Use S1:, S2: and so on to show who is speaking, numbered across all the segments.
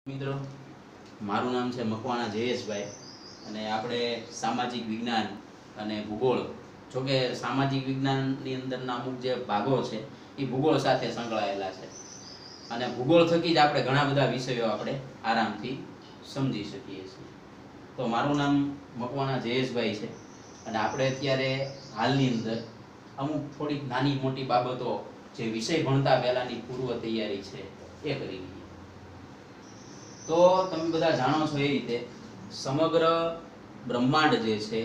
S1: મિત્રો, મારું નામ છે મકવાણા જયેશભાઈ અને આપણે સામાજિક વિજ્ઞાન અને ભૂગોળ, જોકે સામાજિક વિજ્ઞાનની અંદરના અમુક જે ભાગો છે એ ભૂગોળ સાથે સંકળાયેલા છે અને ભૂગોળ થકી જ આપણે ઘણા બધા વિષયો આપણે આરામથી સમજી શકીએ છીએ. તો મારું નામ મકવાણા જયેશભાઈ છે અને આપણે અત્યારે હાલની અંદર અમુક થોડીક નાની મોટી બાબતો જે વિષય ભણતા પહેલાંની પૂર્વ તૈયારી છે એ કરી. તો તમે બધા જાણો છો એ રીતે સમગ્ર બ્રહ્માંડ જે છે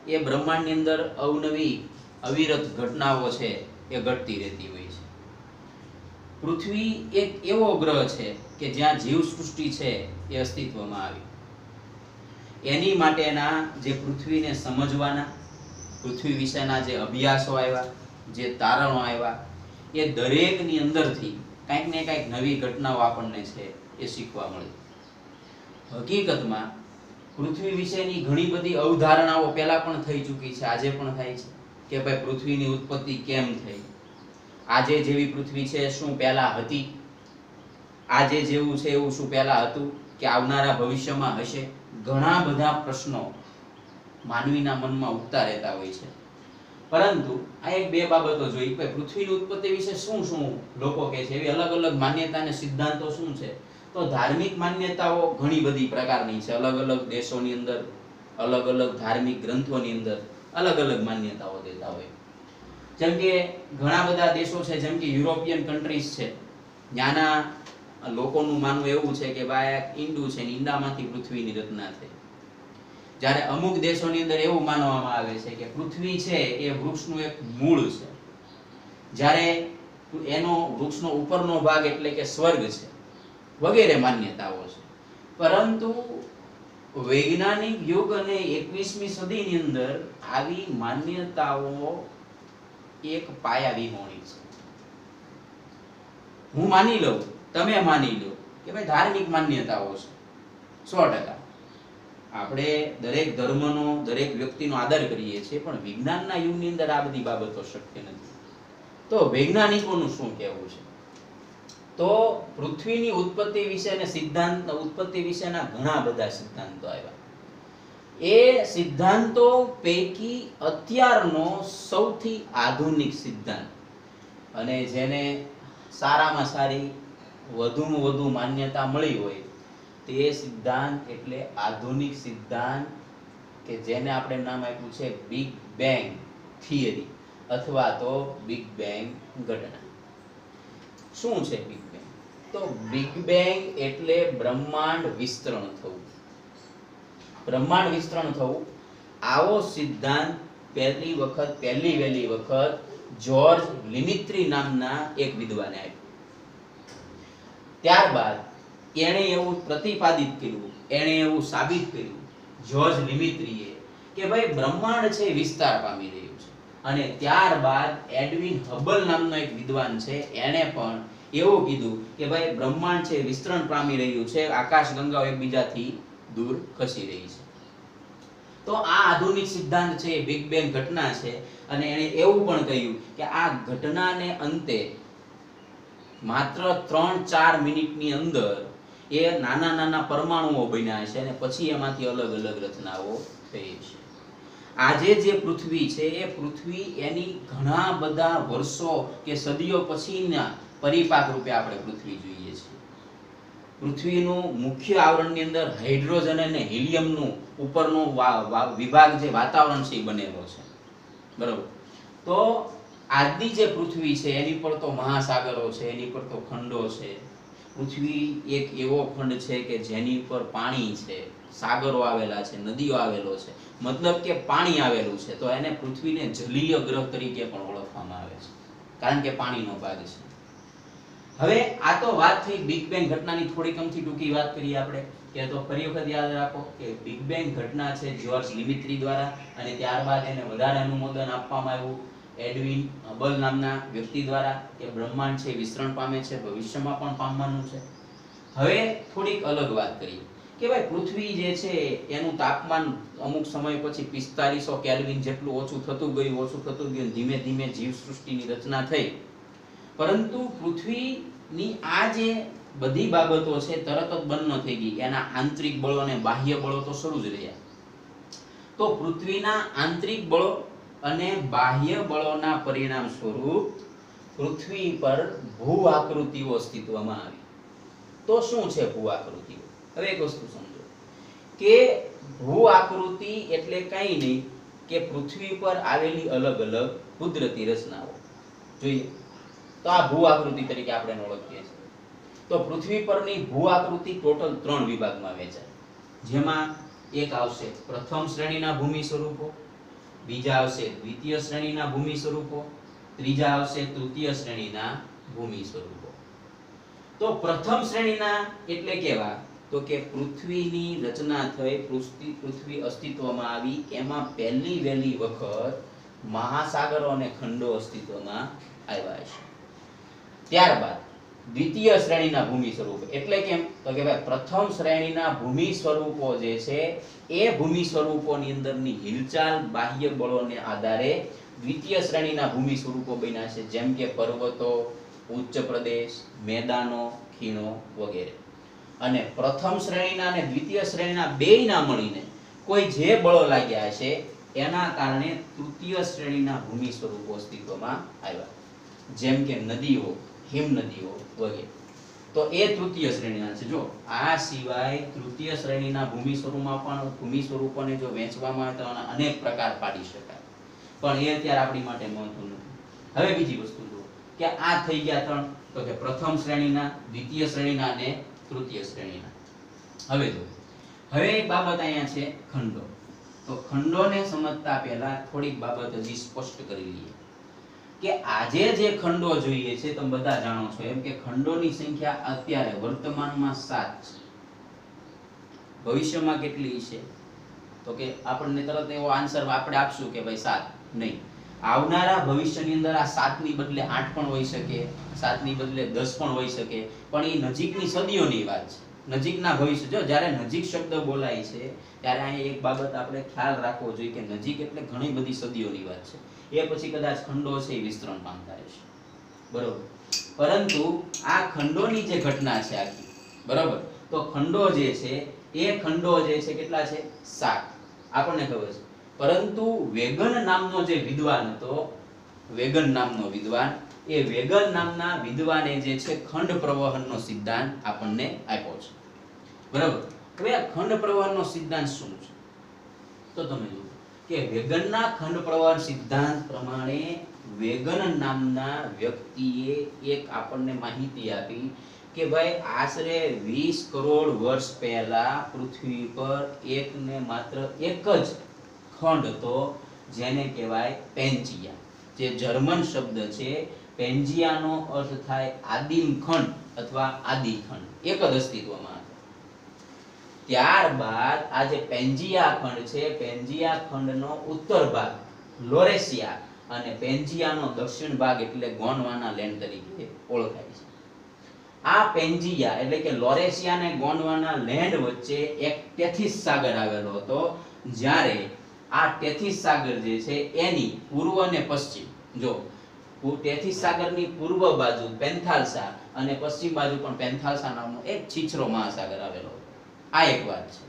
S1: એ બ્રહ્માંડની અંદર અવનવી અવિરત ઘટનાઓ છે એ ઘટતી રહેતી હોય છે. પૃથ્વી એક એવો ગ્રહ છે કે જ્યાં જીવસૃષ્ટિ છે એ અસ્તિત્વમાં આવી. એની માટેના જે પૃથ્વીને સમજવાના, પૃથ્વી વિશેના જે અભ્યાસો આવ્યા, જે તારણો આવ્યા, એ દરેકની અંદરથી કંઈક ને કંઈક નવી ઘટનાઓ આપણને છે એ શીખવા મળે. હકીકતમાં પૃથ્વી વિશેની ઘણી બધી અવધારણાઓ પહેલા પણ થઈ ચૂકી છે, આજે પણ થાય છે કે ભાઈ પૃથ્વીની ઉત્પત્તિ કેમ થઈ, આજે જેવી પૃથ્વી છે શું પહેલા હતી, આજે જેવું છે એવું શું પહેલા હતું કે આવનારા ભવિષ્યમાં હશે. ઘણા બધા પ્રશ્નો માનવીના મનમાં ઉઠતા રહેતા હોય છે. પરંતુ આ એક બે બાબતો જોઈ કે પૃથ્વીની ઉત્પત્તિ વિશે શું શું લોકો કહે છે, એવી અલગ અલગ માન્યતા અને સિદ્ધાંતો શું છે. તો ધાર્મિક માન્યતાઓ ઘણી બધી પ્રકારની છે. અલગ અલગ દેશોની અંદર, અલગ અલગ ધાર્મિક ગ્રંથોની અંદર અલગ અલગ માન્યતાઓ દેતા હોય. જેમ કે ઘણા બધા દેશો છે, જેમ કે યુરોપિયન કન્ટ્રીઝ છે, ત્યાંના લોકોનું માનવું એવું છે કે ભાઈ ઈંડું છે ને ઈંડામાંથી પૃથ્વીની રચના થઈ. જ્યારે અમુક દેશોની અંદર એવું માનવામાં આવે છે કે પૃથ્વી છે એ વૃક્ષનું એક મૂળ છે, જ્યારે એનો વૃક્ષનો ઉપરનો ભાગ એટલે કે સ્વર્ગ છે, વગેરે માન્યતાઓ છે. પરંતુ વૈજ્ઞાનિક યુગ અને 21મી સદીની અંદર આવી માન્યતાઓ એક પાયા વિહોણી છે. હું માની લઉં, તમે માની લો કે ભાઈ ધાર્મિક માન્યતાઓ છે, 100%. આપણે દરેક ધર્મનો, દરેક વ્યક્તિનો આદર કરીએ છીએ, પણ વિજ્ઞાનના યુગની અંદર આ બધી બાબતો શક્ય નથી. તો વૈજ્ઞાનિકોનું શું કહેવું છે? તો પૃથ્વીની ઉત્પત્તિ વિશે અને સિદ્ધાંત, ઉત્પત્તિ વિશેના ઘણા બધા સિદ્ધાંતો આવ્યા. એ સિદ્ધાંતો પૈકી અત્યારનો સૌથી આધુનિક સિદ્ધાંત અને જેને સારામાં સારી વધુમાં વધુ માન્યતા મળી હોય તે સિદ્ધાંત એટલે આધુનિક સિદ્ધાંત કે જેને આપણે નામ આપ્યું છે બિગ બેંગ થિયરી અથવા તો બિગ બેંગ ઘટના. શું છે બિગ બેંગ? તો બિગ બેંગ એટલે બ્રહ્માંડ વિસ્તરણ થવું. બ્રહ્માંડ વિસ્તરણ થવું, આવો સિદ્ધાંત પહેલી વહેલી વખત જ્યોર્જ લિમિત્રી નામના એક વિદ્વાને આપ્યો. ત્યારબાદ એણે એવું પ્રતિપાદિત કર્યું, એણે એવું સાબિત કર્યું જ્યોર્જ લિમિત્રીએ કે ભાઈ બ્રહ્માંડ છે વિસ્તાર પામી રહ્યું છે. અને ત્યારબાદ એડવિન હબલ નામનો એક વિદ્વાન છે, એણે પણ એવું કીધું કે ભાઈ બ્રહ્માંડ છે વિસ્તરણ પામી રહ્યું છે, આકાશ ગંગાઓ એકબીજાથી દૂર ખસી રહી છે. તો આ આધુનિક સિદ્ધાંત છે, બિગ બેંગ ઘટના છે. અને એણે એવું પણ કહ્યું કે આ ઘટનાને અંતે માત્ર 3-4 મિનિટની અંદર એ નાના નાના પરમાણુઓ બન્યા છે અને પછી એમાંથી અલગ અલગ રચનાઓ થઈ છે. આજે જે પૃથ્વી છે એ પૃથ્વી એની ઘણા બધા વર્ષો કે સદીઓ પછીના પરિપાક રૂપે આપણે પૃથ્વી જોઈએ છીએ. પૃથ્વીનું મુખ્ય આવરણની અંદર હાઇડ્રોજન અને હિલિયમનું ઉપરનો વિભાગ જે વાતાવરણ છે એ બનેલો છે, બરોબર. તો આજની જે પૃથ્વી છે એની પર તો મહાસાગરો છે, એની પર તો ખંડો છે. પૃથ્વી એક એવો ખંડ છે કે જેની પર પાણી છે, સાગરો આવેલા છે, નદીઓ આવેલો છે, મતલબ કે પાણી આવેલું છે. તો એને પૃથ્વીને જલીય ગ્રહ તરીકે પણ ઓળખવામાં આવે છે, કારણ કે પાણીનો ભાગ છે. હવે આ તો વાત થઈ બિગ બેંગ ઘટનાની. થોડીક અમથી ટૂંકી વાત કરીએ આપણે કે તો ફરી વખત યાદ રાખો કે બિગ બેંગ ઘટના છે જ્યોર્જ લિમિત્રી દ્વારા, અને ત્યારબાદ એને વધારે અનુમોદન આપવામાં આવ્યું એડવિન હબલ નામના વ્યક્તિ દ્વારા કે બ્રહ્માંડ છે વિસ્તરણ પામે છે, ભવિષ્યમાં પણ પામવાનું છે. હવે થોડીક અલગ વાત કરીએ કે ભાઈ પૃથ્વી જે છે એનું તાપમાન અમુક સમય પછી 4500 કેલ્વિન જેટલું ઓછું થતું ગયું, ધીમે ધીમે જીવસૃષ્ટિની રચના થઈ. પરંતુ પૃથ્વીની આ જે બધી બાબતો છે તરત જ બંધ ન થઈ ગઈ, એના આંતરિક બળો અને બાહ્ય બળો તો શરૂ જ રહ્યા. તો પૃથ્વીના આંતરિક બળો અને બાહ્ય બળોના પરિણામ સ્વરૂપ પૃથ્વી પર ભૂ આકૃતિઓ અસ્તિત્વમાં આવી. તો શું છે ભૂ આકૃતિઓ? હવે એક વસ્તુ સમજો કે ભૂ આકૃતિ એટલે કંઈ નહીં કે પૃથ્વી પર આવેલી અલગ અલગ કુદરતી રચનાઓ. જોઈએ તો આ ભૂ આકૃતિ તરીકે આપણે ઓળખીએ છીએ. તો પૃથ્વી પરની ભૂ આકૃતિ ટોટલ 3 વિભાગમાં વહેંચાય. જેમાં એક આવશે પ્રથમ શ્રેણીના ભૂમિ સ્વરૂપો, બીજા આવશે દ્વિતીય શ્રેણીના ભૂમિ સ્વરૂપો, ત્રીજા આવશે તૃતીય શ્રેણીના ભૂમિ સ્વરૂપો. તો પ્રથમ શ્રેણીના એટલે કેવા? તો કે પૃથ્વીની રચના થઈ, પૃથ્વી અસ્તિત્વમાં આવી, એમાં પહેલી વહેલી વખત મહાસાગરો અને ખંડો અસ્તિત્વમાં આવ્યા છે. ત્યારબાદ દ્વિતીય શ્રેણીના ભૂમિ સ્વરૂપો એટલે કેમ? તો કે ભાઈ પ્રથમ શ્રેણીના ભૂમિ સ્વરૂપો જે છે એ ભૂમિ સ્વરૂપોની અંદરની હિલચાલ બાહ્ય બળોને આધારે દ્વિતીય શ્રેણીના ભૂમિ સ્વરૂપો બન્યા છે. જેમ કે પર્વતો, ઉચ્ચ પ્રદેશ, મેદાનો, ખીણો વગેરે. અને પ્રથમ શ્રેણીના અને દ્વિતીય શ્રેણીના બેયના મળીને કોઈ જે બળો લાગ્યા છે એના કારણે તૃતીય શ્રેણીના ભૂમિ સ્વરૂપો અસ્તિત્વમાં આવ્યા. જેમ કે નદીઓ, હિમ નદીઓ વગેરે. તો એ તૃતીય શ્રેણીના છે. જો આ સિવાય તૃતીય શ્રેણીના ભૂમિ સ્વરૂપોને જો વહેંચવામાં આવે તો અનેક પ્રકાર પાડી શકાય, પણ એ અત્યારે આપણી માટે મહત્વનું નથી. હવે બીજી વસ્તુ જુઓ કે આ થઈ ગયા 3, તો કે પ્રથમ શ્રેણીના, દ્વિતીય શ્રેણીના અને તૃતીય શ્રેણીના. હવે એક બાબત અહીંયા છે ખંડો. તો ખંડોને સમજતા પહેલા થોડીક બાબત હજી સ્પષ્ટ કરી લઈએ કે આજે જે ખંડો જોઈએ છે તમે બધા જાણો છો એમ કે ખંડોની સંખ્યા અત્યારે વર્તમાનમાં 7 છે. ભવિષ્યમાં કેટલી છે? તો કે આપણને તરત એવો આન્સર આપણે આપશું કે ભાઈ 7 નહીં. આવનારા ભવિષ્યની અંદર આ 7 ની બદલે 8 પણ હોઈ શકે, 7 ની બદલે 10 પણ હોઈ શકે, પણ એ નજીકની સદીઓની વાત છે. નજીકના ભવિષ્ય. જો જ્યારે નજીક શબ્દ બોલાય છે ત્યારે અહીં એક બાબત આપણે ખ્યાલ રાખવો જોઈએ કે નજીક એટલે ઘણી બધી સદીઓની વાત છે. એ પછી કદાચ ખંડો છે એ વિસ્તરણ પામતા રહેશે, બરોબર. પરંતુ આ ખંડોની જે ઘટના છે આખી, બરોબર, તો ખંડો જે છે એ ખંડો જે છે કેટલા છે? 7 આપણને ખબર છે. પરંતુ વેગન નામનો જે વિદ્વાન હતો, વેગન નામનો વિદ્વાન, એ વેગન નામના વિદ્વાને જે છે ખંડ પ્રવહનનો સિદ્ધાંત આપણને આપ્યો છે, બરાબર. હવે આ ખંડ પ્રવહનનો સિદ્ધાંત શું છે? તો તમે જુઓ કે વેગનના ખંડ પ્રવહન સિદ્ધાંત પ્રમાણે વેગન નામના વ્યક્તિએ એક આપણને માહિતી આપી કે ભાઈ આશરે 20 કરોડ વર્ષ પહેલા પૃથ્વી પર માત્ર એક જ ખંડ હતો જેને કહેવાય પેન્જિયા. જે જર્મન શબ્દ છે પેન્જિયાનો અર્થ થાય આદિમ ખંડ અથવા આદિખંડ. એક જ અસ્તિત્વમાં હતો. ત્યારબાદ આ જે પેન્જિયા ખંડ છે, પેન્જિયા ખંડનો ઉત્તર ભાગ લોરેશિયા અને પેન્જિયાનો દક્ષિણ ભાગ એટલે ગોંડવાના લેન્ડ તરીકે ઓળખાય છે. આ પેન્જિયા એટલે કે લોરેશિયા અને ગોંડવાના લેન્ડ વચ્ચે એક ટેથિસ સાગર આવેલો હતો. જ્યારે આ ટેથિસ સાગર જે છે એની પૂર્વ અને પશ્ચિમ, જો ટેથિસ સાગરની પૂર્વ બાજુ પેન્થાલસા અને પશ્ચિમ બાજુ પણ પેન્થાલસા નામનો એક છીછરો મહાસાગર આવેલો. આ એક વાત છે.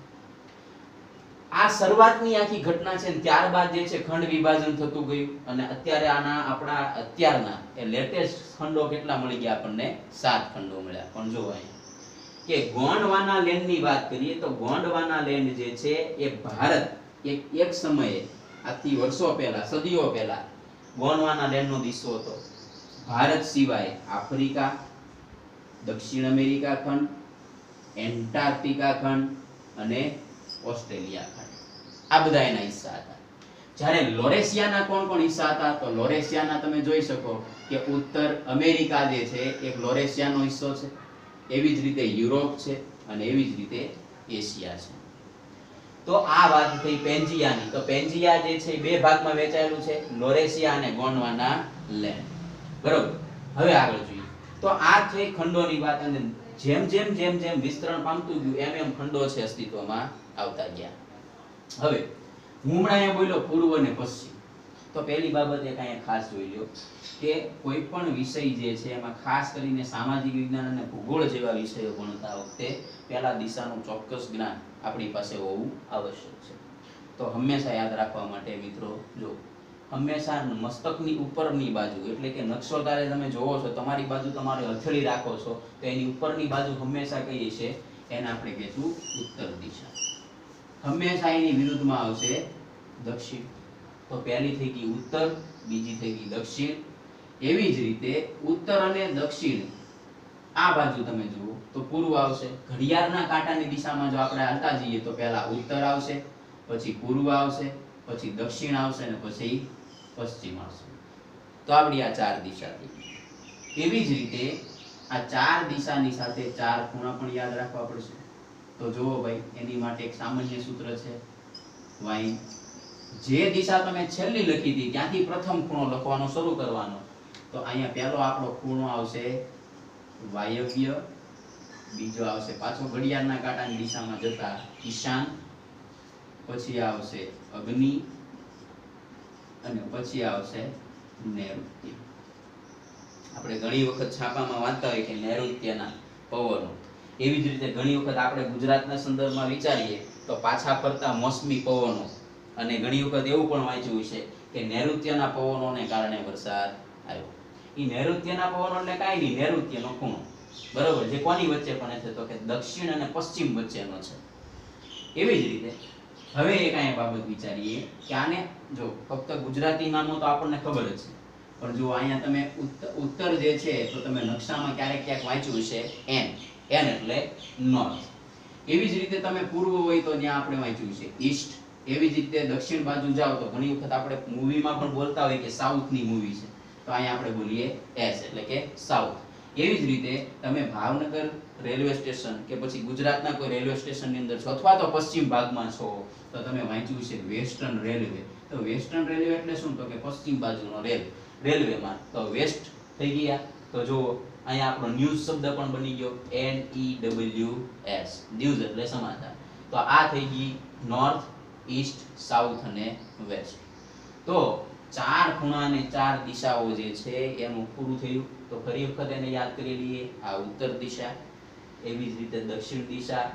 S1: આ શરૂઆતની આખી ઘટના છે. ત્યારબાદ જે છે ખંડ વિભાજન થતું ગયું અને અત્યારે આપણા અત્યારના એ લેટેસ્ટ ખંડો કેટલા મળી ગયા આપણને? 7 ખંડો મળ્યા. પણ જો અહીંયા કે ગોંડવાના લેન્ડની વાત કરીએ તો ગોંડવાના લેન્ડ જે છે એ ભારત એક સમયે આજથી વર્ષો પહેલા, સદીઓ પહેલા ગોંડવાના લેન્ડનો દિશો હતો. ભારત સિવાય આફ્રિકા, દક્ષિણ અમેરિકા ખંડ, એન્ટાર્કટિકા ખંડ અને ઓસ્ટ્રેલિયા ખંડ, આ બધા એના હિસ્સા હતા. જ્યારે લોરેશિયાના કોણ હિસ્સા હતા? તો લોરેશિયાના તમે જોઈ શકો કે ઉત્તર અમેરિકા જે છે એક લોરેશિયાનો હિસ્સો છે, એવી જ રીતે યુરોપ છે અને એવી જ રીતે એશિયા છે. તો આ વાત થઈ પેન્જિયાની. તો પેન્જિયા જે છે બે ભાગમાં વહેંચાયેલું છે, લોરેશિયા અને ગોંડવાના લેન્ડ, બરોબર. હવે આગળ જોઈએ તો આ થઈ ખંડોની વાત. અને જેમ જેમ વિસ્તરણ પામતું ગયું એમ ખંડો છે અસ્તિત્વમાં આવતા ગયા. હવે હું હમણાં અહીંયા બોલ્યો પૂર્વ અને પશ્ચિમ. તો પહેલી બાબત એક અહીંયા ખાસ જોઈ લો કે કોઈ પણ વિષય જે છે એમાં ખાસ કરીને સામાજિક વિજ્ઞાન અને ભૂગોળ જેવા વિષયો ભણતા વખતે પહેલા દિશાનું ચોક્કસ જ્ઞાન આપણી પાસે હોવું આવશ્યક છે. તો હંમેશા યાદ રાખવા માટે મિત્રો, જો હંમેશા મસ્તકની ઉપરની બાજુ એટલે કે નકશો તારે તમે જોવો છો, તમારી બાજુ તમારે હથેળી રાખો છો, તો એની ઉપરની બાજુ હંમેશા કઈ છે? એને આપણે કહીશું ઉત્તર દિશા. હંમેશા એની વિરુદ્ધમાં આવશે દક્ષિણ. તો પહેલી થઈ ગઈ ઉત્તર, બીજી થઈ ગઈ દક્ષિણ. એવી જ રીતે ઉત્તર અને દક્ષિણ આ બાજુ તમે જુઓ તો પૂર્વ આવશે. ઘડિયાળના કાંટાની દિશામાં જો આપણે હાલતા જઈએ તો પહેલા ઉત્તર આવશે, પછી પૂર્વ આવશે, પછી દક્ષિણ આવશે અને પછી પશ્ચિમ આવશે. તો આપણી આ ચાર દિશા થઈ. એવી જ રીતે આ ચાર દિશાની સાથે ચાર ખૂણા પણ યાદ રાખવા પડશે. તો જુઓ ભાઈ, એની માટે એક સામાન્ય સૂત્ર છે વાઈ. જે દિશા તમે છેલ્લી લખી હતી ત્યાંથી પ્રથમ ખૂણો લખવાનો શરૂ કરવાનો. તો અહીંયા પહેલો આપણો ખૂણો આવશે વાયવ્ય, બીજો આવશે પાછો ઘડિયાળના કાંટાની દિશામાં જતા ઈશાન, પછી આવશે અગ્નિ અને પછી આવશે નૈઋત્ય. આપણે ઘણી વખત છાપામાં વાંચતા હોય કે નૈઋત્યના પવનો. એવી જ રીતે ઘણી વખત આપણે ગુજરાતના સંદર્ભમાં વિચારીએ તો પાછા ફરતા મોસમી પવનો, અને ઘણી વખત એવું પણ વાંચ્યું છે કે નૈઋત્યના પવનોને કારણે વરસાદ આવ્યો. એ નૈઋત્યના પવનો એટલે કાંઈ નહીં, નૈઋત્યનો ખૂણો, બરોબર, જે કોની વચ્ચે પણ છે? તો કે દક્ષિણ અને પશ્ચિમ વચ્ચેનો છે. એવી જ રીતે હવે એક અહીંયા બાબત વિચારીએ કે આને જો ફક્ત ગુજરાતીમાં તો આપણને ખબર જ છે, પણ જો અહીંયા તમે ઉત્તર જે છે તો તમે નકશામાં ક્યારેક ક્યાંક વાંચ્યું છે એન એટલે નોર્થ. એવી જ રીતે તમે પૂર્વ હોય તો ત્યાં આપણે વાંચ્યું છે ઈસ્ટ. એવી જ રીતે દક્ષિણ બાજુ જાઓ તો ઘણી વખત આપણે મૂવીમાં પણ બોલતા હોય કે સાઉથની મૂવી છે, તો અહીંયા આપણે બોલીએ એસ એટલે કે સાઉથ. એવી જ રીતે તમે ભાવનગર રેલવે સ્ટેશન કે પછી ગુજરાતના કોઈ રેલવે સ્ટેશનની અંદર છો અથવા તો પશ્ચિમ ભાગમાં છો તો તમે વાંચ્યું છે વેસ્ટર્ન રેલવે. તો વેસ્ટર્ન રેલવે એટલે શું? તો કે પશ્ચિમ બાજુનો રેલવેમાં તો વેસ્ટ થઈ ગયા. તો જો અહીંયા આપણો ન્યૂઝ શબ્દ પણ બની ગયો NEWS, ન્યૂઝ એટલે સમાચાર. તો આ થઈ ગઈ નોર્થ, ઈસ્ટ, સાઉથ અને વેસ્ટ. તો ચાર ખૂણા અને ચાર દિશાઓ જે છે એનું પૂરું થયું. તો ફરી વખત એને યાદ કરી લઈએ. આ ઉત્તર દિશા, એવી જ રીતે દક્ષિણ દિશા,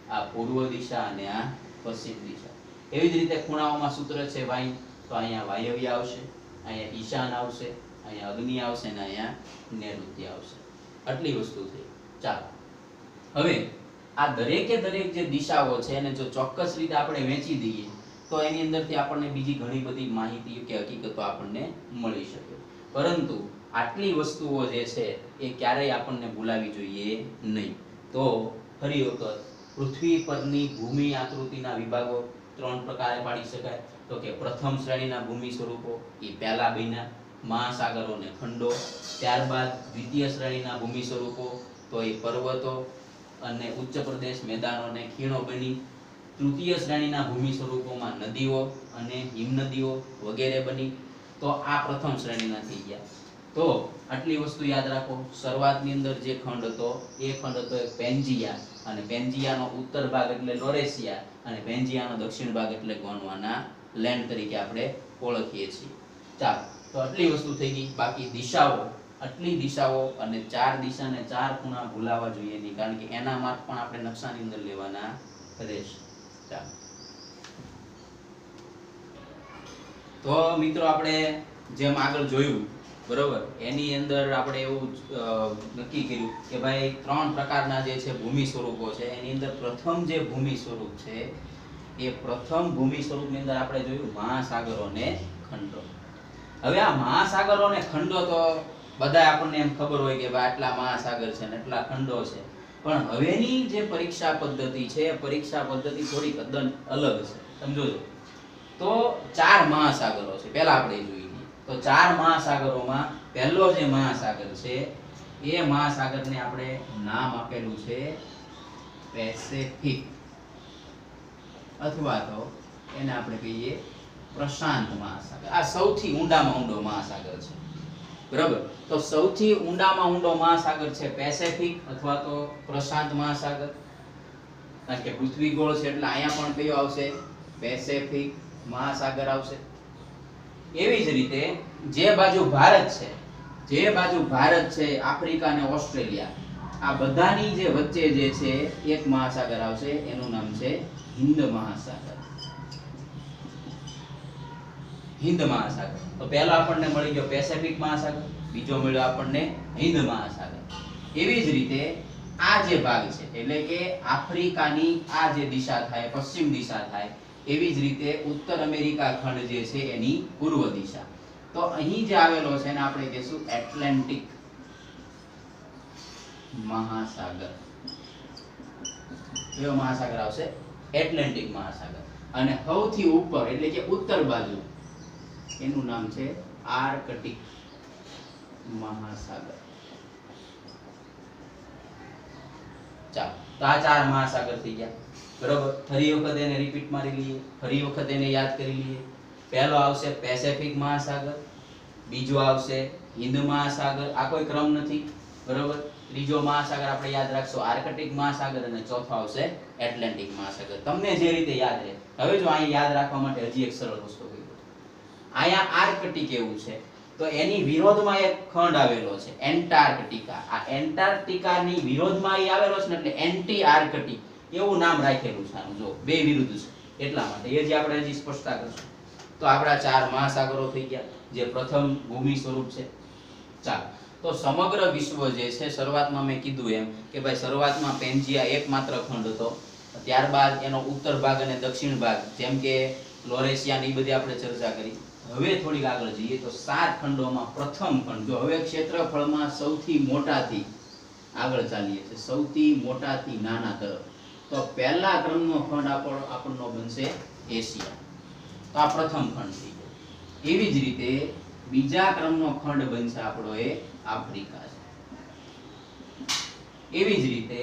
S1: આ પૂર્વ દિશા અને આ પશ્ચિમ દિશા. એવી જ રીતે ખૂણાઓમાં સૂત્ર છે વાઈ. તો અહીંયા વાયવ્ય આવશે, અહીંયા ઈશાન આવશે, અહીંયા અગ્નિ આવશે અને અહીંયા નૈઋત્ય આવશે. આટલી વસ્તુ થઈ. ચાલો હવે આ દરેકે દરેક જે દિશાઓ છે એને જો ચોક્કસ રીતે આપણે વેચી દઈએ તો એની અંદરથી આપણને બીજી ઘણી બધી માહિતી કે હકીકતો આપણને મળી શકે. પરંતુ આટલી વસ્તુઓ જે છે એ ક્યારેય આપણને ભૂલાવી જોઈએ નહીં. તો ફરી વખત પૃથ્વી પરની ભૂમિ આકૃતિના વિભાગો ત્રણ પ્રકારે પાડી શકાય. તો કે પ્રથમ શ્રેણીના ભૂમિ સ્વરૂપો એ પહેલા બન્યા મહાસાગરો અને ખંડો. ત્યારબાદ દ્વિતીય શ્રેણીના ભૂમિ સ્વરૂપો તો એ પર્વતો અને ઉચ્ચ પ્રદેશ, મેદાનો અને ખીણો બની. તૃતીય શ્રેણીના ભૂમિ સ્વરૂપોમાં નદીઓ અને હિમનદીઓ વગેરે બની. તો આ પ્રથમ શ્રેણીના થઈ ગયા. તો આટલી વસ્તુ યાદ રાખો. શરૂઆતની અંદર જે ખંડ હતો એ ખંડ હતો એક પેન્જિયા, અને પેન્જિયાનો ઉત્તર ભાગ એટલે લોરેશિયા અને પેન્જિયાનો દક્ષિણ ભાગ એટલે ગોંડવાના લેન્ડ તરીકે આપણે ઓળખીએ છીએ. ચાલો, તો આટલી વસ્તુ થઈ ગઈ. બાકી દિશાઓ, આટલી દિશાઓ અને ચાર દિશા અને ચાર ખૂણા ભૂલાવા જોઈએ નહીં, કારણ કે એના માર્ક પણ આપણે નકશાની અંદર લેવાના રહેશે. ચાલો, તો મિત્રો આપણે જેમ આગળ જોયું બરોબર, એની અંદર આપણે એવું નક્કી કર્યું કે ભાઈ ત્રણ પ્રકારના જે છે ભૂમિ સ્વરૂપો છે. એની અંદર પ્રથમ જે ભૂમિ સ્વરૂપ છે એ પ્રથમ ભૂમિ સ્વરૂપની અંદર આપણે જોયું મહાસાગરો અને ખંડો. હવે આ મહાસાગરો અને ખંડો તો બધા આપણને એમ ખબર હોય કે ભાઈ આટલા મહાસાગર છે ને આટલા ખંડો છે, પણ હવેની જે પરીક્ષા પદ્ધતિ છે એ પરીક્ષા પદ્ધતિ થોડી તદ્દન અલગ છે. સમજો છો? તો ચાર મહાસાગરો છે પહેલા આપણે જોઈએ. તો ચાર મહાસાગરોમાં પહેલો જે મહાસાગર છે એ મહાસાગરને આપણે નામ આપેલું છે પેસિફિક, અથવા તો એને આપણે કહીએ પ્રશાંત મહાસાગર. આ સૌથી ઊંડામાં ઊંડો મહાસાગર છે, બરાબર. તો સૌથી ઊંડામાં ઊંડો મહાસાગર છે પેસિફિક અથવા તો પ્રશાંત મહાસાગર. કારણ કે પૃથ્વી ગોળ છે એટલે અહીંયા પણ કયો આવશે? પેસિફિક મહાસાગર આવશે. એવી જ રીતે જે બાજુ ભારત છે, આફ્રિકા અને ઓસ્ટ્રેલિયા, આ બધાની જે વચ્ચે જે છે એક મહાસાગર આવશે, એનું નામ છે હિન્દ મહાસાગર. હિન્દ મહાસાગર. તો પહેલો આપણને મળી ગયો પેસિફિક મહાસાગર, બીજો મળ્યો આપણને હિન્દ મહાસાગર. એવી જ રીતે આ જે ભાગ છે એટલે કે આફ્રિકાની આ જે દિશા થાય, પશ્ચિમ દિશા થાય, એવી જ રીતે ઉત્તર અમેરિકા ખંડ જે છે એની પૂર્વ દિશા. તો અહીં જે આવેલો છે એને આપણે કહીશું એટલાન્ટિક મહાસાગર. કયો મહાસાગર આવશે? એટલાન્ટિક મહાસાગર. અને સૌથી ઉપર એટલે કે ઉત્તર બાજુ એનું નામ છે આર્કટિક મહાસાગર. ચાલો, તો આ 4 મહાસાગર થઈ ગયા. બરોબર. ફરી વખત એને રિપીટ મારી લઈએ, ફરી વખત એને યાદ કરી લઈએ. પહેલો આવશે પેસિફિક મહાસાગર, બીજો આવશે હિન્દ મહાસાગર, આ કોઈ ક્રમ નથી. બરોબર. ત્રીજો મહાસાગર આપણે યાદ રાખશો આર્કટિક મહાસાગર, અને ચોથો આવશે એટલાન્ટિક મહાસાગર. તમને જે રીતે યાદ રહે. હવે જો અહીંયા યાદ રાખવા માટે હજી એક સરળ વસ્તુ કહી દઉં. અહીંયા આર્કટિક એવું છે, તો એની વિરોધમાં એક ખંડ આવેલો છે એન્ટાર્કટિકા. આ એન્ટાર્કટિકાની વિરોધમાં એ આવેલો છે ને, એટલે એન્ટી આર્કટિક એવું નામ રાખેલું છે આનું. જો બે વિરુદ્ધ છે એટલા માટે એ જે આપણે હજી સ્પષ્ટતા કરશું. તો આપણા 4 મહાસાગરો થઈ ગયા, જે પ્રથમ ભૂમિ સ્વરૂપ છે. ચાલો, તો સમગ્ર વિશ્વ જે છે, શરૂઆતમાં મેં કીધું એમ કે ભાઈ શરૂઆતમાં પેન્જિયા એકમાત્ર ખંડ હતો, ત્યારબાદ એનો ઉત્તર ભાગ અને દક્ષિણ ભાગ, જેમ કે લોરેશિયા ની બધી આપણે ચર્ચા કરી. હવે થોડીક આગળ જઈએ તો 7 ખંડોમાં પ્રથમ ખંડ, જો હવે ક્ષેત્રફળમાં સૌથી મોટાથી આગળ ચાલીએ છે, સૌથી મોટાથી નાના તરફ, તો પહેલા ક્રમનો ખંડ આપણનો બનશે એશિયા. તો આ પ્રથમ ખંડ થઈ ગયો. એવી જ રીતે બીજા ક્રમનો ખંડ બનશે આપણો એ આફ્રિકા છે. એવી જ રીતે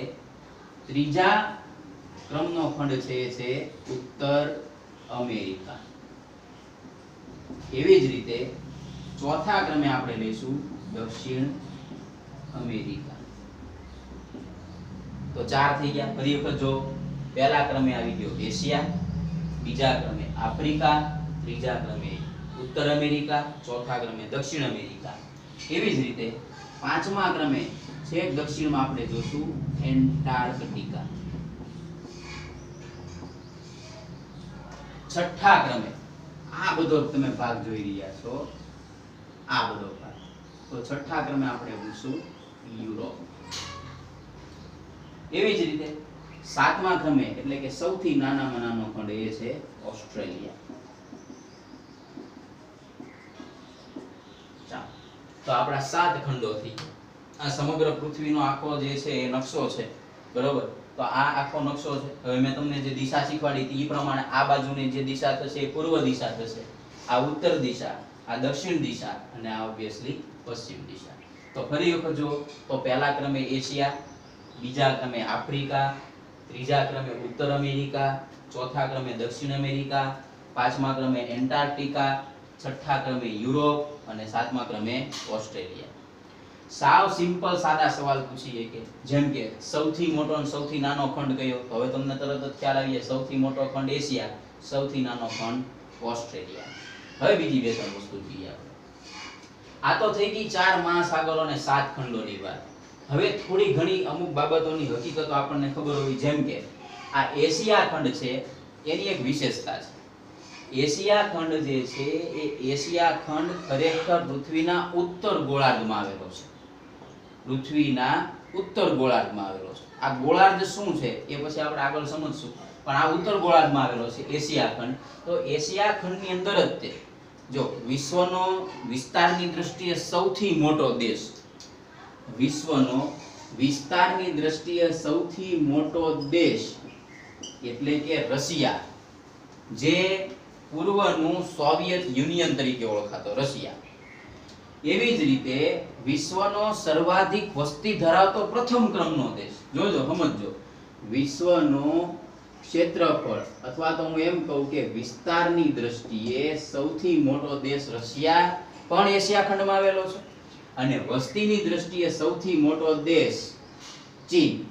S1: ત્રીજા ક્રમનો ખંડ છે એ છે ઉત્તર અમેરિકા. એવી જ રીતે ચોથા ક્રમે આપણે લઈશું દક્ષિણ અમેરિકા. તો 4 થઈ ગયા. ફરી વખત જો, પહેલા ક્રમે આવી ગયો એશિયા, બીજા ક્રમે આફ્રિકા, ત્રીજા ક્રમે ઉત્તર અમેરિકા, ચોથા ક્રમે દક્ષિણ અમેરિકા. એવી જ રીતે પાંચમા ક્રમે છેક દક્ષિણમાં આપણે જોશું એન્ટાર્કટિકા. છઠ્ઠા ક્રમે આ બધો તમે ભાગ જોઈ રહ્યા છો, આ બધો ભાગ. તો છઠ્ઠા ક્રમે આપણે જોશું યુરોપ. એવી જ રીતે સાતમા ક્રમે એટલે કે સૌથી નાનામાં નાનો ખંડ એ છે ઓસ્ટ્રેલિયા. તો આપણા 7 ખંડો થઈ ગયા. આ સમગ્ર પૃથ્વીનો આખો જે છે એ નકશો છે. બરોબર. તો આ આખો નકશો છે. હવે મેં તમને જે દિશા શીખવાડી હતી એ પ્રમાણે આ બાજુની જે દિશા થશે એ પૂર્વ દિશા થશે, આ ઉત્તર દિશા, આ દક્ષિણ દિશા, અને આ ઓબ્વિયસલી પશ્ચિમ દિશા. તો ફરી વખત જો, તો પહેલા ક્રમે એશિયા, બીજા ક્રમે આફ્રિકા, ત્રીજા ક્રમે ઉત્તર અમેરિકા, ચોથા ક્રમે દક્ષિણ અમેરિકા, પાંચમા ક્રમે એન્ટાર્કટિકા, છઠ્ઠા ક્રમે યુરોપ, અને સાતમા ક્રમે ઓસ્ટ્રેલિયા. સાવ સિમ્પલ સાદા સવાલ પૂછીએ કે જેમ કે સૌથી મોટો અને સૌથી નાનો ખંડ કયો? તો હવે તમને તરત જ ખ્યાલ આવી જાય, સૌથી મોટો ખંડ એશિયા, સૌથી નાનો ખંડ ઓસ્ટ્રેલિયા. હવે બીજી બે ત્રણ વસ્તુ જોઈએ આપણે. આ તો થઈ ગઈ 4 મહાસાગરો અને 7 ખંડોની વાત. હવે થોડી ઘણી અમુક બાબતોની હકીકતો આપણને ખબર હોવી, જેમ કે આ એશિયા ખંડ છે એની એક વિશેષતા છે. એશિયા ખંડ જે છે એ એશિયા ખંડ ખરેખર પૃથ્વીના ઉત્તર ગોળાર્ધમાં આવેલો છે. પૃથ્વીના ઉત્તર ગોળાર્ધમાં આવેલો છે. આ ગોળાર્ધ શું છે એ પછી આપણે આગળ સમજશું, પણ આ ઉત્તર ગોળાર્ધમાં આવેલો છે એશિયા ખંડ. તો એશિયા ખંડની અંદર જ તે જો વિશ્વનો વિસ્તારની દ્રષ્ટિએ સૌથી મોટો દેશ, વિશ્વનો વિસ્તારની દ્રષ્ટિએ સૌથી મોટો દેશ એટલે કે રશિયા, જે પૂર્વનું સોવિયત યુનિયન તરીકે ઓળખાતો રશિયા. એવી જ રીતે વિશ્વનો સર્વાધિક વસ્તી ધરાવતો પ્રથમ ક્રમનો દેશ, જોજો સમજો, વિશ્વનો ક્ષેત્રફળ અથવા તો હું એમ કહું કે વિસ્તારની દ્રષ્ટિએ સૌથી મોટો દેશ રશિયા પણ એશિયા ખંડમાં આવેલો છે, અને વસ્તીની દ્રષ્ટિએ સૌથી મોટો દેશ ચીન,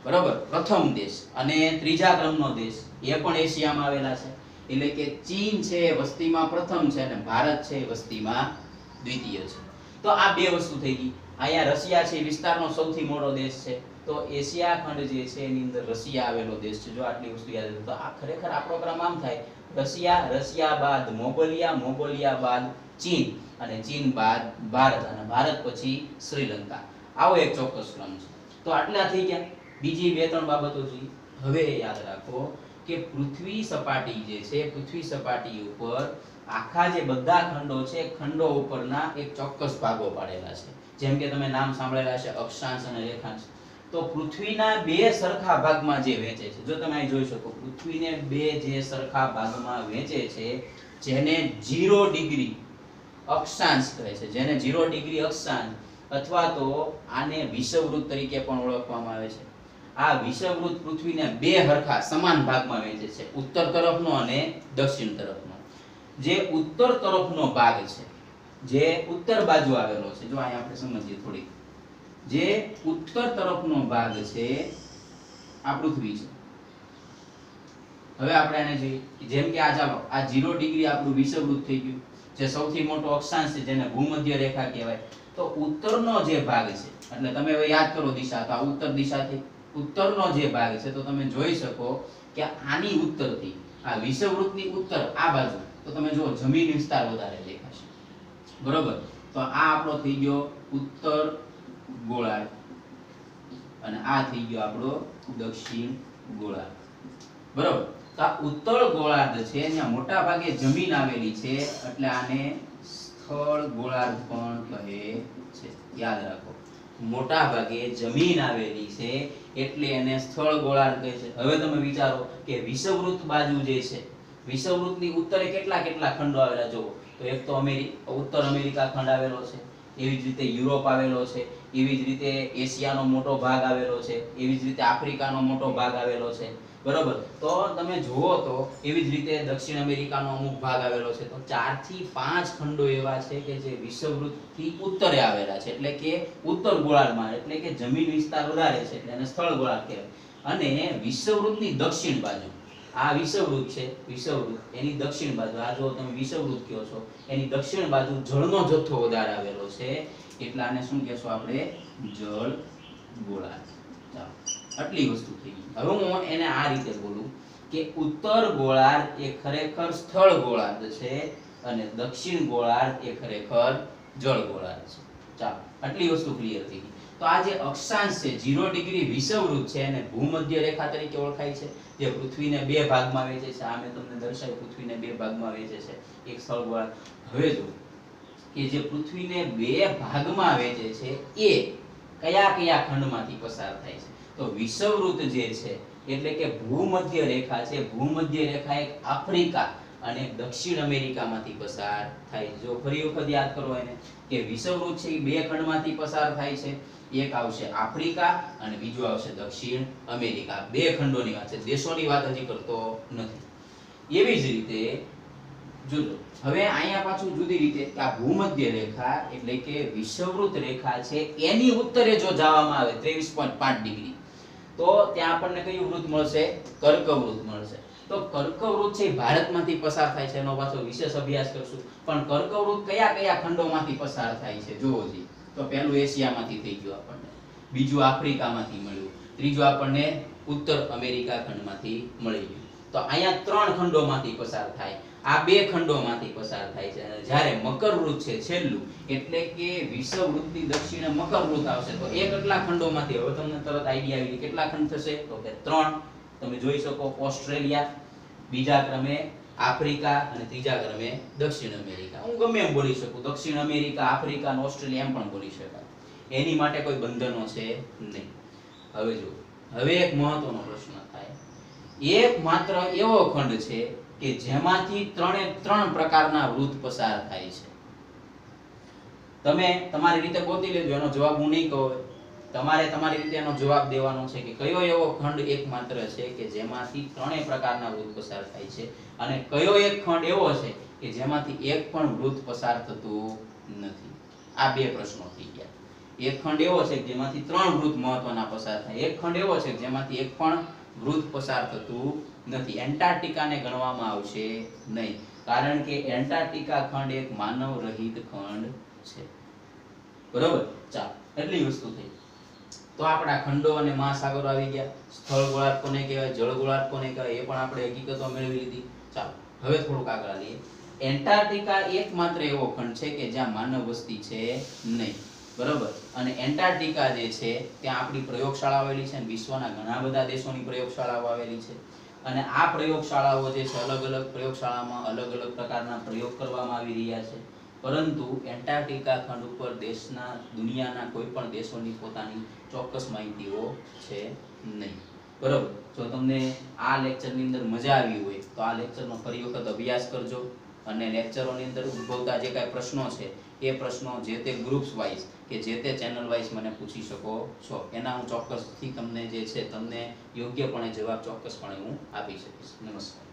S1: બરાબર, પ્રથમ દેશ. અને ત્રીજા ક્રમનો દેશ એ પણ એશિયામાં આવેલા છે. એટલે કે ચીન છે એ વસ્તીમાં પ્રથમ છે અને ભારત છે એ વસ્તીમાં દ્વિતીય છે. તો આ બે વસ્તુ થઈ ગઈ. અહીંયા રશિયા છે વિસ્તારનો સૌથી મોટો દેશ છે, તો એશિયા ખંડ જે છે એની અંદર રશિયા આવેલો દેશ છે. જો આટલી વસ્તુ યાદ રાખો તો આ ખરેખર આપણો ક્રમ આમ થાય: રશિયા, રશિયા બાદ મોગોલિયા, મોગોલિયા બાદ ચીન, અને ચીન બાદ ભારત, અને ભારત પછી શ્રીલંકા. આવો એક ચોક્કસ ક્રમ છે. તો આટલા થઈ ગયા. બીજી બે ત્રણ બાબતો જોઈએ. હવે યાદ રાખો કે પૃથ્વી સપાટી જે છે, પૃથ્વી સપાટી ઉપર આખા જે બધા ખંડો છે, ખંડો ઉપરના એક ચોક્કસ ભાગો પાડેલા છે. જેમ કે તમે નામ સાંભળેલા છે અક્ષાંશ અને રેખાંશ. તો પૃથ્વીના બે સરખા ભાગમાં જે વહેંચે છે, જો તમે અહીં જોઈ શકો, પૃથ્વીને બે જે સરખા ભાગમાં વહેંચે છે, જેને 0 ડિગ્રી અક્ષાંશ કહે છે, જેને 0 ડિગ્રી અક્ષાંશ, અથવા તો આને વિષુવવૃત્ત તરીકે પણ ઓળખવામાં આવે છે. આ વિષુવવૃત્ત પૃથ્વીને બે હરખા સમાન ભાગમાં વહેંચે છે, ઉત્તર તરફનો અને દક્ષિણ તરફનો. જે ઉત્તર તરફનો ભાગ છે, જે ઉત્તર બાજુ આવેલો છે, જો અહીં આપણે સમજીએ થોડી, જે ઉત્તર તરફનો ભાગ છે આ પૃથ્વી છે. હવે આપણે આને જોઈએ, જેમ કે આ ચાલો આ 0 ડિગ્રી આપણું વિષુવવૃત્ત થઈ ગયું, જે સૌથી મોટો અક્ષાંશ છે, જેને ભૂમધ્ય રેખા કહેવાય. તો ઉત્તરનો જે ભાગ છે, એટલે તમે હવે યાદ કરો દિશા, તો આ ઉત્તર દિશા થઈ. ઉત્તરનો જે ભાગ છે, તો તમે જોઈ શકો કે આની ઉત્તરથી આ વિષુવવૃત્તની ઉત્તર આ બાજુ, તો તમે જો જમીન વિસ્તાર વધારે દેખાશે, બરોબર. તો આ આપણો થઈ ગયો ઉત્તર ગોળાર્ધ, અને આ થઈ ગયો આપણો દક્ષિણ ગોળાર્ધ, બરોબર. તો આ ઉત્તર ગોળાર્ધ છે, ત્યાં મોટા ભાગે જમીન આવેલી છે, એટલે આને સ્થળ ગોળાર્ધ પણ કહે છે. યાદ રાખો, મોટા ભાગે જમીન આવેલી છે એટલે એને સ્થળ ગોળાર્ધ કહે છે. હવે તમે વિચારો કે વિષુવવૃત્ત બાજુ જે છે, વિષુવવૃત્તની ઉત્તરે કેટલા કેટલા ખંડો આવેલા જુઓ, તો એક તો ઉત્તર અમેરિકા ખંડ આવેલો છે, એવી જ રીતે યુરોપ આવેલો છે, એવી જ રીતે એશિયાનો મોટો ભાગ આવેલો છે, એવી જ રીતે આફ્રિકાનો મોટો ભાગ આવેલો છે, બરોબર. તો તમે જુઓ તો એવી જ રીતે દક્ષિણ અમેરિકાનો અમુક ભાગ આવેલો છે. તો 4 થી 5 ખંડો એવા છે કે જે વિષુવવૃત્તથી ઉત્તરે આવેલા છે, એટલે કે ઉત્તર ગોળાર્ધમાં, એટલે કે જમીન વિસ્તાર વધારે છે, એટલે એને સ્થળ ગોળાર્ધ કહેવાય. અને વિષુવવૃત્તની દક્ષિણ બાજુ, આ વિષુવવૃત્ત છે, વિષુવવૃત્ત એની દક્ષિણ બાજુ, આ જો તમે વિષુવવૃત્ત કહો છો, એની દક્ષિણ બાજુ જળનો જથ્થો વધારે આવેલો છે, એટલે આને શું કહેશું આપણે? જળ ગોળાર્ધ. ચાલો, આટલી વસ્તુ થઈ ગઈ. હવે હું એને આ રીતે બોલું કે ઉત્તર ગોળાર્ધ એ ખરેખર સ્થળ ગોળાર્ધ છે, અને દક્ષિણ ગોળાર્ધ એ ખરેખર જળ ગોળાર્ધ છે. ચાલો, આટલી વસ્તુ ક્લિયર થઈ ગઈ. તો આ જે અક્ષાંશ છે, 0 ડિગ્રી વિષુવવૃત્ત છે, એને ભૂમધ્ય રેખા તરીકે ઓળખાય છે, જે પૃથ્વીને બે ભાગમાં વહેંચે છે. આ મેં તમને દર્શાવ્યું, પૃથ્વીને બે ભાગમાં વહેંચે છે, એક સ્થળ ગોળાર્ધ. હવે જો કે જે પૃથ્વીને બે ભાગમાં વહેંચે છે, એ કયા કયા ખંડમાંથી પસાર થાય છે? તો વિષુવવૃત્ત જે છે, એટલે કે ભૂમધ્ય રેખા છે, ભૂમધ્ય રેખા એક આફ્રિકા અને દક્ષિણ અમેરિકામાંથી પસાર થાય છે. જો ફરી વખત યાદ કરો એને, કે વિષુવવૃત્ત છે એ બે ખંડમાંથી પસાર થાય છે. એક આવશે આફ્રિકા અને બીજું આવશે દક્ષિણ અમેરિકા. બે ખંડોની વાત છે, દેશોની વાત હજી કરતો નથી. એવી જ રીતે જોજો, હવે અહીંયા પાછું જુદી રીતે કે આ ભૂમધ્ય રેખા એટલે કે વિષુવવૃત્ત રેખા છે, એની ઉત્તરે જો જવામાં આવે 23.5 ડિગ્રી, તો ત્યાં આપણને કયું વૃત્ત મળશે? કર્કવૃત્ત મળશે. તો કર્કવૃત્ત છે ભારતમાંથી પસાર થાય છે, એનો પાછો વિશેષ અભ્યાસ કરશું. પણ કર્કવૃત્ત કયા કયા ખંડોમાંથી પસાર થાય છે જોવો જી. તો પહેલું એશિયામાંથી થઈ ગયું આપણને, બીજું આફ્રિકામાંથી મળ્યું, ત્રીજું આપણને ઉત્તર અમેરિકા ખંડમાંથી મળી ગયું. તો અહીંયા 3 ખંડોમાંથી પસાર થાય, આ 2 ખંડોમાંથી પસાર થાય છે. જ્યારે મકરવૃત્ત છે છેલ્લું, એટલે કે વિષુવવૃત્તની દક્ષિણે મકરવૃત્ત આવશે, તો એ કેટલા ખંડોમાંથી? હવે તમને તરત આઈડિયા આવી ગઈ, કેટલા ખંડ થશે? તો કે 3. તમે જોઈ શકો, ઓસ્ટ્રેલિયા, બીજા ક્રમે આફ્રિકા, અને ત્રીજા ક્રમે દક્ષિણ અમેરિકા. હું ગમે એમ બોલી શકું, દક્ષિણ અમેરિકા, આફ્રિકા અને ઓસ્ટ્રેલિયા એમ પણ બોલી શકાય, એની માટે કોઈ બંધનો છે નહીં. હવે જો, હવે એક મહત્વનો પ્રશ્ન થાય, એક માત્ર એવો ખંડ છે કે જેમાંથી 3 પ્રકારના વૃત્ત પસાર થાય છે. તમે તમારી રીતે ગોતી લેજો, એનો જવાબ હું નહીં કહું, તમારે તમારી રીતે એનો જવાબ દેવાનો છે કે કયો એવો ખંડ એકમાત્ર છે કે જેમાંથી 3 પ્રકારના વૃત્ત પસાર થાય છે, અને કયો એક ખંડ એવો છે કે જેમાંથી એક પણ વૃત્ત પસાર થતું નથી. આ 2 પ્રશ્નો થઈ ગયા. એક ખંડ એવો છે કે જેમાંથી 3 વૃત્ત મહત્વના પસાર થાય, એક ખંડ એવો છે કે જેમાંથી એક પણ વૃત્ત પસાર થતું નથી. એન્ટાર્કટિકાને ગણવામાં આવશે નહીં, કારણ કે એન્ટાર્કટિકા ખંડ એક માનવ રહિત ખંડ છે. બરોબર, ચાલો એટલી વસ્તુ થઈ. તો આપણા ખંડો અને મહાસાગરો આવી ગયા. સ્થળ ગોળાર્ધ કોને કહેવાય, જળ ગોળાર્ધ કોને કહેવાય, એ પણ આપણે હકીકતો મેળવી લીધી. ચાલો હવે થોડુંક આગળ લઈએ. એન્ટાર્કટિકા એકમાત્ર એવો ખંડ છે કે જ્યાં માનવ વસ્તી છે નહીં. બરોબર, અને એન્ટાર્કટિકા જે છે ત્યાં આપણી પ્રયોગશાળા આવેલી છે, અને વિશ્વના ઘણા બધા દેશોની પ્રયોગશાળાઓ આવેલી છે. અને આ પ્રયોગશાળાઓ જે છે, અલગ અલગ પ્રયોગશાળામાં અલગ અલગ પ્રકારના પ્રયોગ કરવામાં આવી રહ્યા છે. પરંતુ એન્ટાર્કટિકા ખંડ ઉપર દુનિયાના કોઈ પણ દેશોની પોતાની ચોક્કસ માહિતીઓ છે નહીં. બરોબર, જો તમને આ લેક્ચરની અંદર મજા આવી હોય તો આ લેક્ચરનો ફરી વખત અભ્યાસ કરજો, અને લેક્ચરોની અંદર ઉદ્ભવતા જે કાંઈ પ્રશ્નો છે એ પ્રશ્નો જે તે ગ્રુપ્સ વાઇઝ કે જે તે ચેનલ વાઇઝ મને પૂછી શકો છો. એના હું ચોક્કસથી તમને જે છે તમને યોગ્યપણે જવાબ ચોક્કસપણે હું આપી શકીશ. નમસ્કાર.